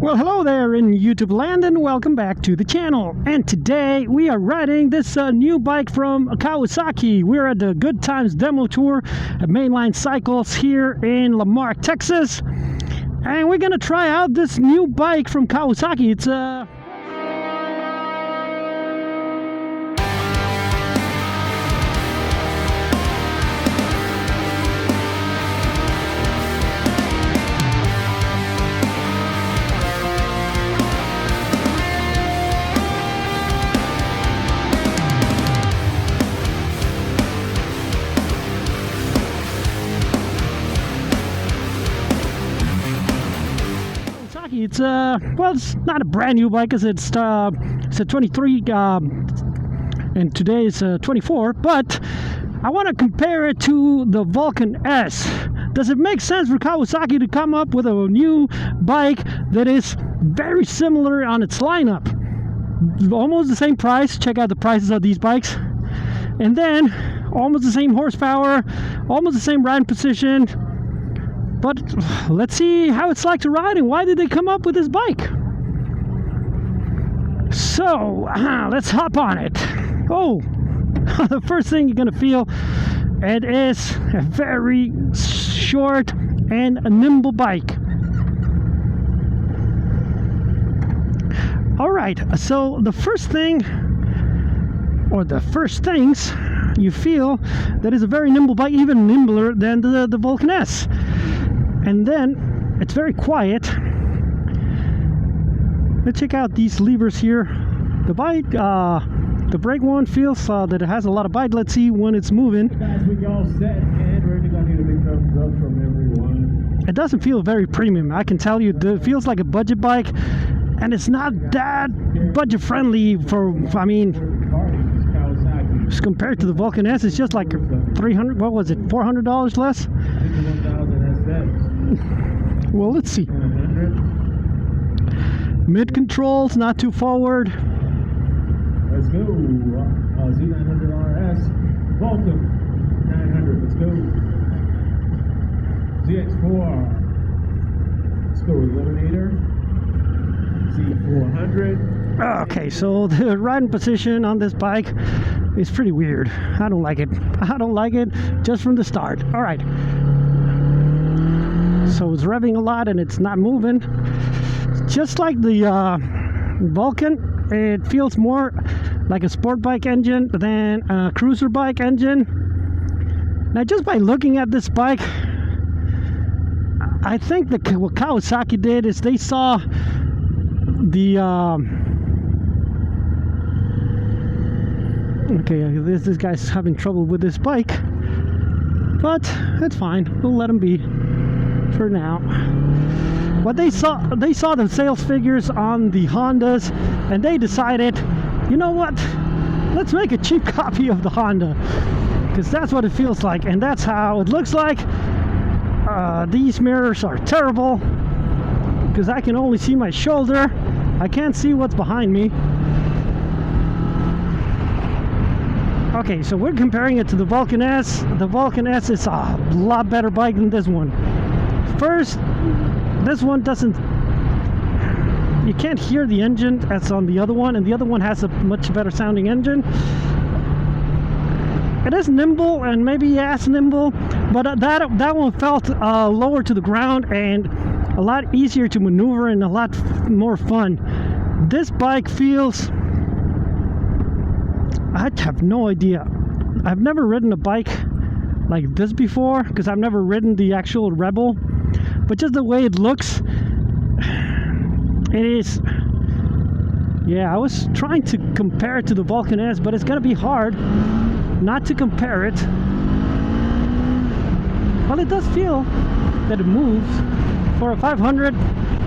Well, hello there in YouTube land and welcome back to the channel. And today we are riding this new bike from Kawasaki. We're at the Good Times demo tour at Mainland Cycles here in Lamarck, Texas. And we're gonna try out this new bike from Kawasaki. It's well, it's not a brand new bike because it's a 23 and today is 24, but I want to compare it to the Vulcan S. Does it make sense for Kawasaki to come up with a new bike that is very similar on its lineup? Almost the same price. Check out the prices of these bikes. And then almost the same horsepower, almost the same riding position. But let's see how it's like to ride and why did they come up with this bike. So let's hop on it. Oh, the first thing you're gonna feel, it is a very short and a nimble bike. All right, so the first thing, or the first things you feel, that is a very nimble bike, even nimbler than the Vulcan S. And then it's very quiet. Let's check out these levers here. The bike, the brake one feels that it has a lot of bite. Let's see when it's moving. Guys, we all set and ready. Gonna need a big thumbs up from everyone. It doesn't feel very premium. I can tell you, it feels like a budget bike, and it's not that budget friendly for. I mean, compared to the Vulcan S, it's just like 300. What was it? $400 less. Well, let's see. Mid controls, not too forward. Let's go. Z900 RS. Vulcan 900. Let's go. ZX4. Let's go. Eliminator. Z400. Okay, so the riding position on this bike is pretty weird. I don't like it. I don't like it just from the start. All right. So it's revving a lot and it's not moving. Just like the Vulcan, it feels more like a sport bike engine than a cruiser bike engine. Now, just by looking at this bike, I think that what Kawasaki did is they saw the okay, this guy's having trouble with this bike, but it's fine. We'll let him be for now. What they saw the sales figures on the Hondas, and they decided, you know what, let's make a cheap copy of the Honda, because that's what it feels like, and that's how it looks like. These mirrors are terrible because I can only see my shoulder. I can't see what's behind me. Okay, so we're comparing it to the Vulcan S. The Vulcan S is a lot better bike than this one. First, this one doesn't, you can't hear the engine as on the other one, and the other one has a much better sounding engine. It is nimble and maybe as nimble, but that one felt lower to the ground and a lot easier to maneuver and a lot more fun. This bike feels, I have no idea. I've never ridden a bike like this before because I've never ridden the actual Rebel. But just the way it looks, it is, yeah, I was trying to compare it to the Vulcan S, but it's gonna be hard not to compare it. Well, it does feel that it moves for a 500,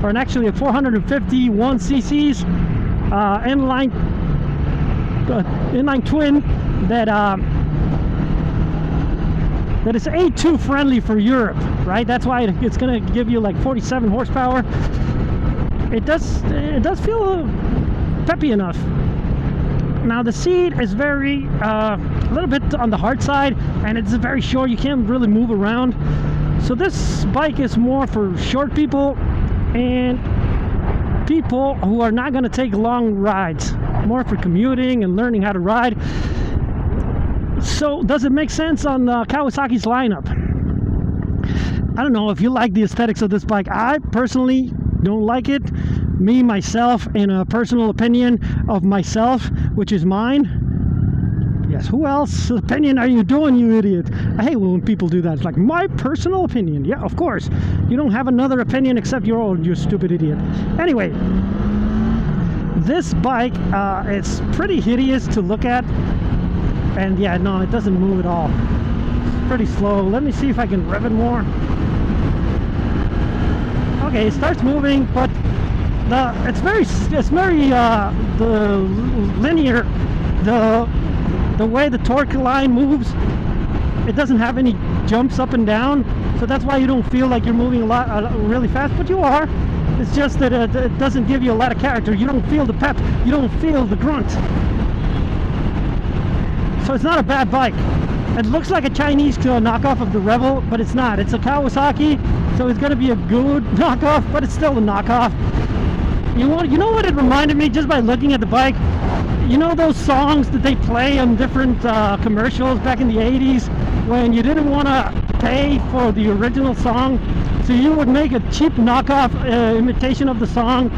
or actually a 451 cc's inline twin that that is A2 friendly for Europe, right? That's why it's gonna give you like 47 horsepower. It does feel peppy enough. Now the seat is very a little bit on the hard side, and it's very short. You can't really move around. So this bike is more for short people, and people who are not going to take long rides, more for commuting and learning how to ride. So does it make sense on Kawasaki's lineup? I don't know if you like the aesthetics of this bike. I personally don't like it. Me, myself, in a personal opinion of myself, which is mine. Yes, who else's opinion are you doing, you idiot? I hate when people do that. It's like, my personal opinion. Yeah, of course. You don't have another opinion except your own, you stupid idiot. Anyway, this bike, it's pretty hideous to look at. And yeah, no, it doesn't move at all. It's pretty slow. Let me see if I can rev it more. Okay, it starts moving, but it's very the linear, the way the torque line moves. It doesn't have any jumps up and down, so that's why you don't feel like you're moving really fast, but you are. It's just that it doesn't give you a lot of character. You don't feel the pep, you don't feel the grunt. So it's not a bad bike. It looks like a Chinese knockoff of the Rebel, but it's not. It's a Kawasaki, so it's going to be a good knockoff, but it's still a knockoff. You know what it reminded me just by looking at the bike? You know those songs that they play on different commercials back in the 80s when you didn't want to pay for the original song, so you would make a cheap knockoff imitation of the song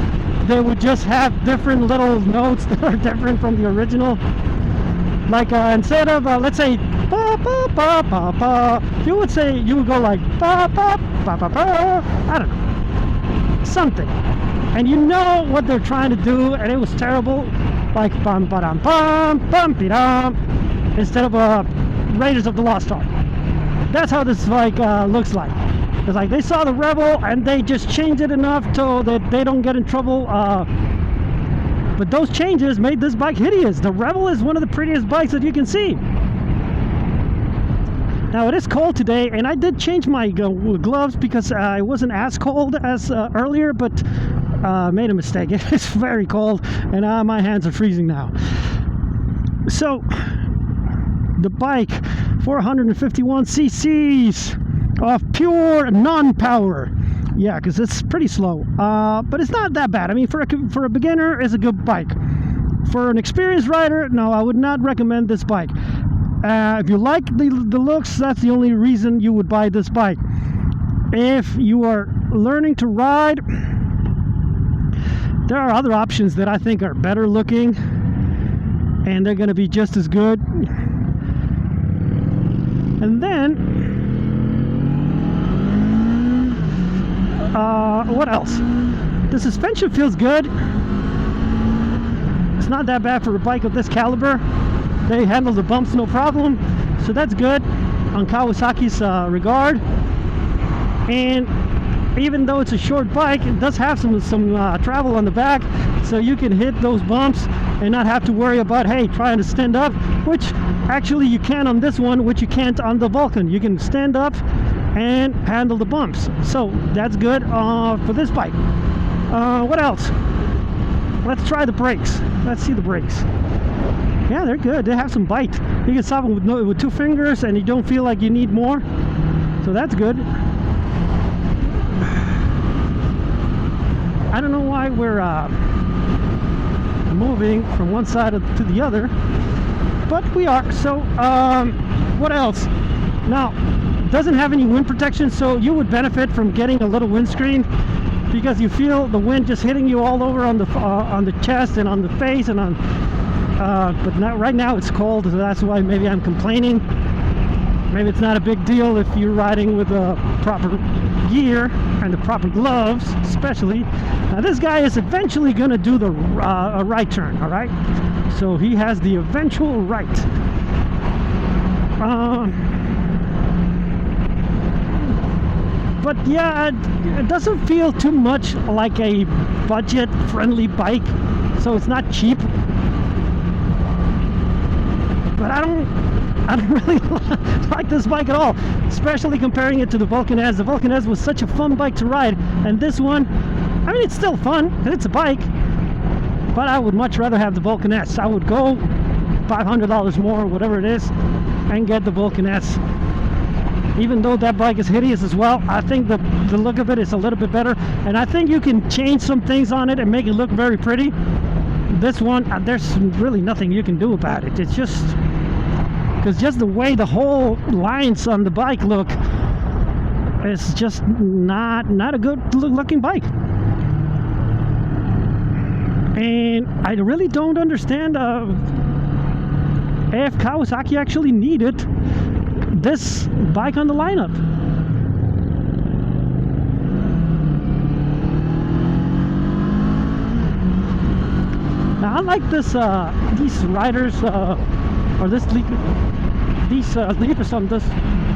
that would just have different little notes that are different from the original. Like instead of let's say ba ba ba ba ba, you would go like ba ba ba ba ba. I don't know, something. And you know what they're trying to do, and it was terrible. Like bum ba dum bum bum be dum, instead of Raiders of the Lost Ark. That's how this bike looks like. It's like they saw the Rebel and they just changed it enough so that they don't get in trouble. But those changes made this bike hideous. The Rebel is one of the prettiest bikes that you can see. Now it is cold today, and I did change my gloves because it wasn't as cold as earlier, but made a mistake. It's very cold, and my hands are freezing now. So the bike, 451 cc's of pure non-power. Yeah, because it's pretty slow, but it's not that bad. I mean, for a beginner, it's a good bike. For an experienced rider, no, I would not recommend this bike. If you like the looks, that's the only reason you would buy this bike. If you are learning to ride, there are other options that I think are better looking, and they're going to be just as good. And then what else? The suspension feels good. It's not that bad for a bike of this caliber. They handle the bumps no problem, so that's good on Kawasaki's regard. And even though it's a short bike, it does have some travel on the back, so you can hit those bumps and not have to worry about, hey, trying to stand up, which actually you can on this one, which you can't on the Vulcan. You can stand up and handle the bumps, so that's good for this bike. What else? Let's try the brakes. Let's see the brakes. Yeah, they're good. They have some bite. You can stop them with 2 fingers, and you don't feel like you need more, so that's good. I don't know why we're moving from one side to the other, but we are. So what else? Now, it doesn't have any wind protection, so you would benefit from getting a little windscreen, because you feel the wind just hitting you all over on the chest and on the face and on but not right now. It's cold, so that's why maybe I'm complaining. Maybe it's not a big deal if you're riding with the proper gear and the proper gloves, especially. Now this guy is eventually going to do the right turn, all right? So he has the eventual right. But yeah, it doesn't feel too much like a budget-friendly bike, so it's not cheap. But I don't really like this bike at all, especially comparing it to the Vulcan S. The Vulcan S was such a fun bike to ride, and this one, I mean, it's still fun, and it's a bike, but I would much rather have the Vulcan S. I would go $500 more, whatever it is, and get the Vulcan S. even though that bike is hideous as well, I think the look of it is a little bit better, and I think you can change some things on it and make it look very pretty. This one, there's really nothing you can do about it. It's just because just the way the whole lines on the bike look, it's just not a good looking bike. And I really don't understand if Kawasaki actually needed this bike on the lineup. Now I like this these riders or these leaders on this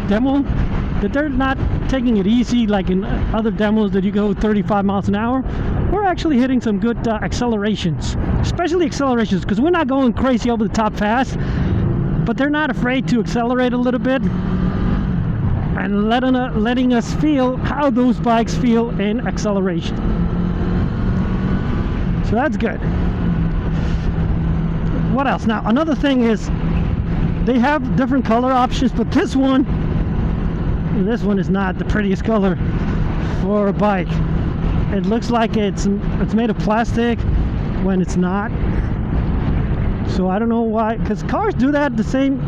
demo, that they're not taking it easy like in other demos that you go 35 miles an hour. We're actually hitting some good accelerations, especially accelerations, because we're not going crazy over the top fast, but they're not afraid to accelerate a little bit and letting us feel how those bikes feel in acceleration. So that's good. What else? Now another thing is they have different color options, but this one is not the prettiest color for a bike. It looks like it's made of plastic when it's not. So I don't know why, because cars do that the same.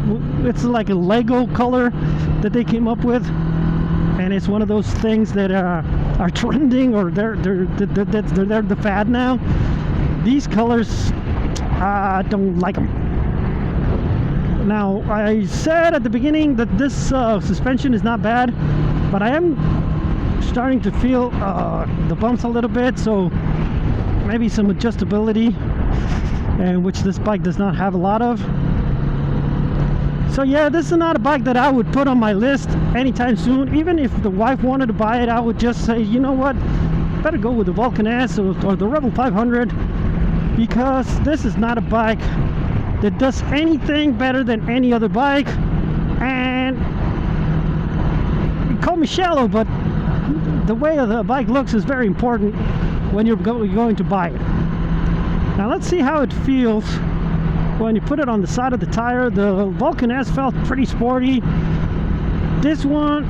It's like a Lego color that they came up with, and it's one of those things that are trending, or they're the fad now. These colors, I don't like them. Now I said at the beginning that this suspension is not bad, but I am starting to feel the bumps a little bit, so maybe some adjustability, and which this bike does not have a lot of. So yeah, this is not a bike that I would put on my list anytime soon. Even if the wife wanted to buy it, I would just say, you know what, better go with the Vulcan S or the Rebel 500, because this is not a bike that does anything better than any other bike. And you call me shallow, but the way the bike looks is very important when you're going to buy it. Now let's see how it feels when you put it on the side of the tire. The Vulcan S felt pretty sporty. This one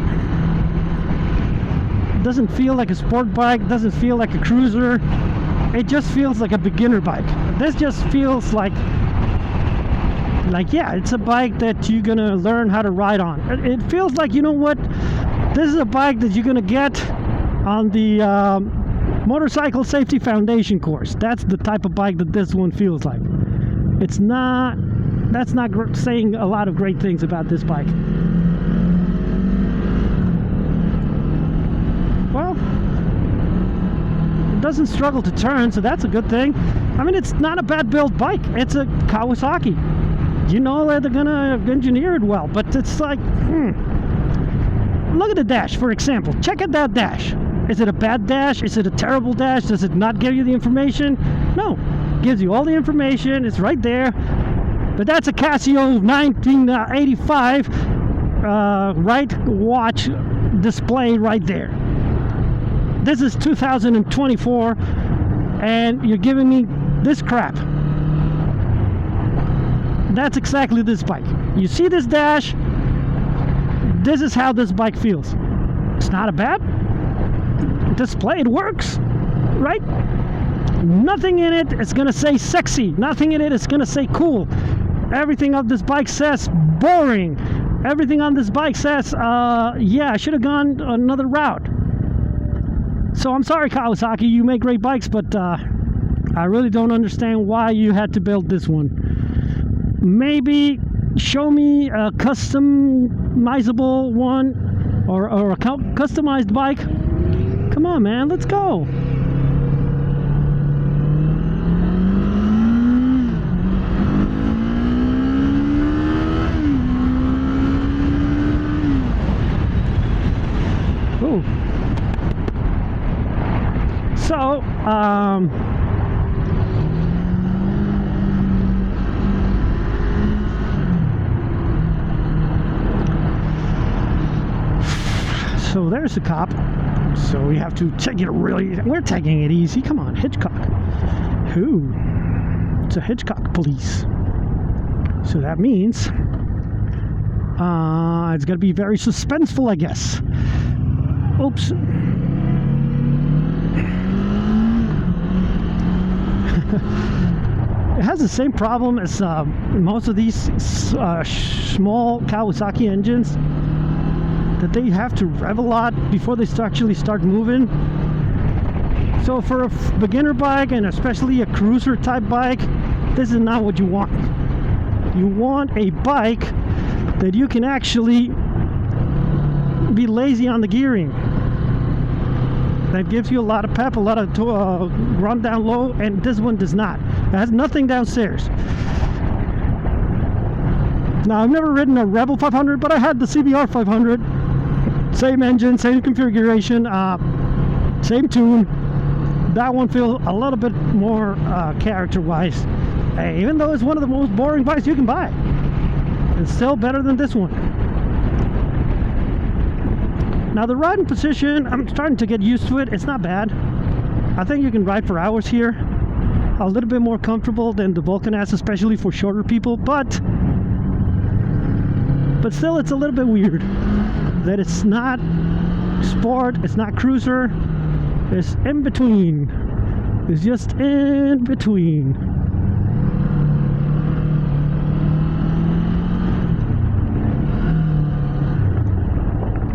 doesn't feel like a sport bike, doesn't feel like a cruiser. It just feels like a beginner bike. This just feels like yeah, it's a bike that you're gonna learn how to ride on. It feels like, you know what, this is a bike that you're gonna get on the Motorcycle Safety Foundation course. That's the type of bike that this one feels like. It's not, that's not saying a lot of great things about this bike. Well, it doesn't struggle to turn, so that's a good thing. I mean, it's not a bad built bike. It's a Kawasaki. You know that they're gonna engineer it well, but it's like, look at the dash, for example. Check out that dash. Is it a bad dash? Is it a terrible dash? Does it not give you the information? No, it gives you all the information. It's right there. But that's a Casio 1985 right watch display right there. This is 2024, and you're giving me this crap. That's exactly this bike. You see this dash? This is how this bike feels. It's not a bad display. It works, right? Nothing in it is gonna say sexy. Nothing in it is gonna say cool. Everything on this bike says boring. Everything on this bike says, yeah, I should have gone another route. So I'm sorry, Kawasaki, you make great bikes, but I really don't understand why you had to build this one. Maybe show me a customizable one, or a customized bike. Come on, man, let's go. Ooh. So, so there's the cop. So we have to take it really, we're taking it easy. Come on, Hitchcock. Who? It's a Hitchcock police. So that means It's going to be very suspenseful, I guess. Oops. It has the same problem as most of these small Kawasaki engines, that they have to rev a lot before they actually start moving. So for a beginner bike, and especially a cruiser type bike, this is not what you want. You want a bike that you can actually be lazy on the gearing. That gives you a lot of pep, a lot of run down low, and this one does not. It has nothing downstairs. Now, I've never ridden a Rebel 500, but I had the CBR 500. Same engine, same configuration, same tune. That one feels a little bit more character-wise. Even though it's one of the most boring bikes you can buy, it's still better than this one. Now the riding position, I'm starting to get used to it. It's not bad. I think you can ride for hours here. A little bit more comfortable than the Vulcan S, especially for shorter people, but still it's a little bit weird that it's not sport, it's not cruiser, it's in between. It's just in between.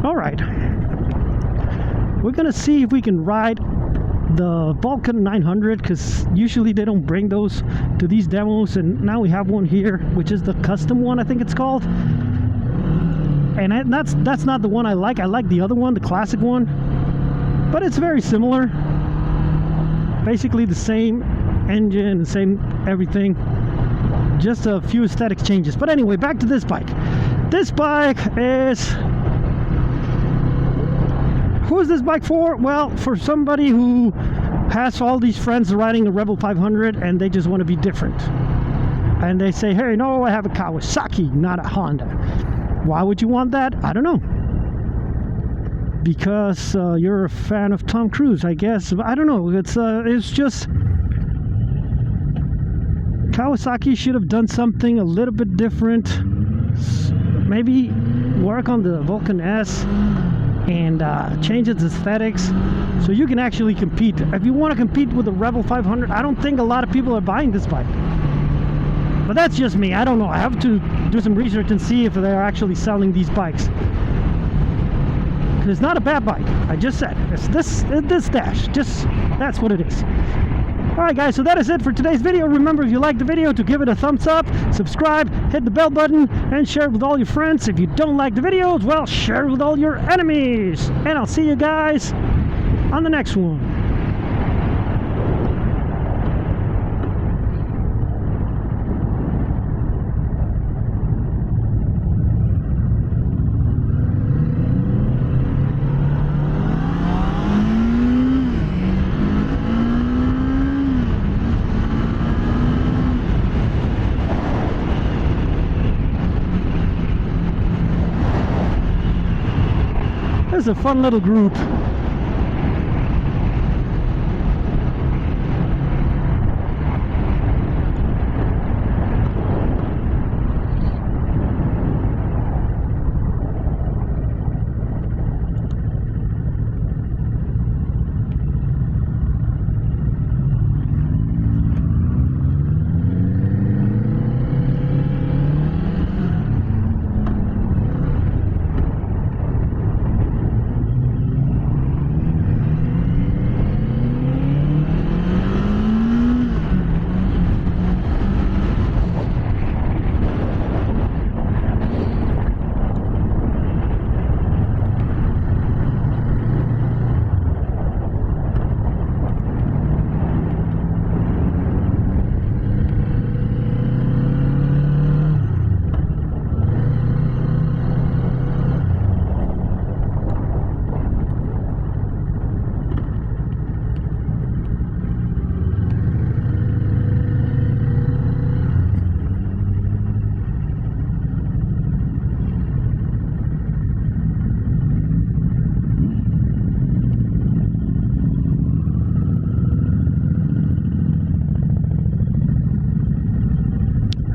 Alright, we're gonna see if we can ride the Vulcan 900, because usually they don't bring those to these demos, and now we have one here, which is the custom one, I think it's called. And that's not the one I like. I like the other one, the classic one, but it's very similar. Basically the same engine, the same everything, just a few aesthetic changes. But anyway, back to this bike. This bike is... Who is this bike for? Well, for somebody who has all these friends riding a Rebel 500 and they just want to be different. And they say, hey, no, I have a Kawasaki, not a Honda. Why would you want that? I don't know. Because you're a fan of Tom Cruise, I guess. I don't know. It's just... Kawasaki should have done something a little bit different. Maybe work on the Vulcan S and change its aesthetics so you can actually compete. If you want to compete with the Rebel 500, I don't think a lot of people are buying this bike. But that's just me. I don't know. I have to do some research and see if they're actually selling these bikes. It's not a bad bike. I just said it's this dash. Just that's what it is. Alright guys, so that is it for today's video. Remember, if you liked the video, to give it a thumbs up, subscribe, hit the bell button, and share it with all your friends. If you don't like the videos, well, share it with all your enemies. And I'll see you guys on the next one. This is a fun little group.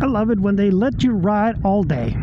I love it when they let you ride all day.